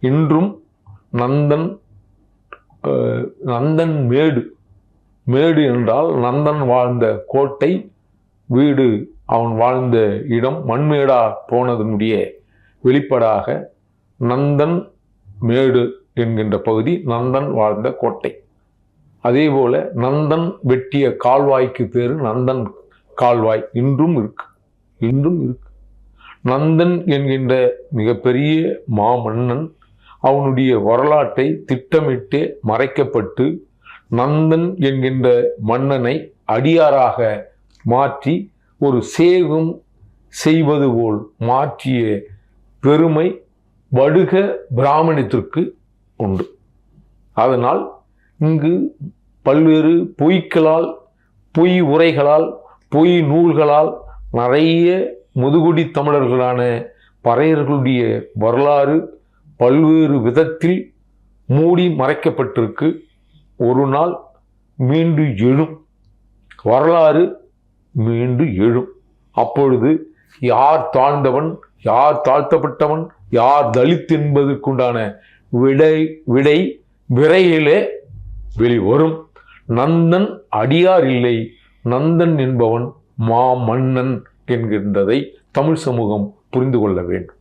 இன்றும் நந்தன் நந்தன் மேடு, மேடு என்றால் நந்தன் வாழ்ந்த கோட்டை, வீடு அவன் வாழ்ந்த இடம் மண்மேடா போனதனுடைய வெளிப்பாடாக நந்தன் மேடு என்கின்ற பகுதி நந்தன் வாழ்ந்த கோட்டை. அதே போல நந்தன் வெட்டிய கால்வாய்க்கு பேரு நந்தன் கால்வாய், இன்றும் இருக்கு. நந்தன் என்கின்ற மிகப்பெரிய மாமன்னன் அவனுடைய வரலாற்றை திட்டமிட்டு மறைக்கப்பட்டு நந்தன் என்கின்ற மன்னனை அடியாராக மாற்றி ஒரு சேவம் செய்வது போல் மாற்றிய பெருமை வடுக பிராமணத்திற்கு உண்டு. அதனால் இங்கு பல்வேறு பொய்களால், பொய் உரைகளால், பொய் நூல்களால் நிறைய முதுகுடி தமிழர்களான பறையர்களுடைய வரலாறு பல்வேறு விதத்தில் மூடி மறைக்கப்பட்டிருக்கு. ஒரு நாள் மீண்டு எழும், வரலாறு மீண்டு எழும். அப்பொழுது யார் தாழ்ந்தவன், யார் தாழ்த்தப்பட்டவன், யார் தலித் என்பதற்குண்டான விடை விரையிலே வெளிவரும். நந்தன் அடியார் இல்லை, நந்தன் என்பவன் மாமன்னன் என்கின்றதை தமிழ் சமூகம் புரிந்து கொள்ள வேண்டும்.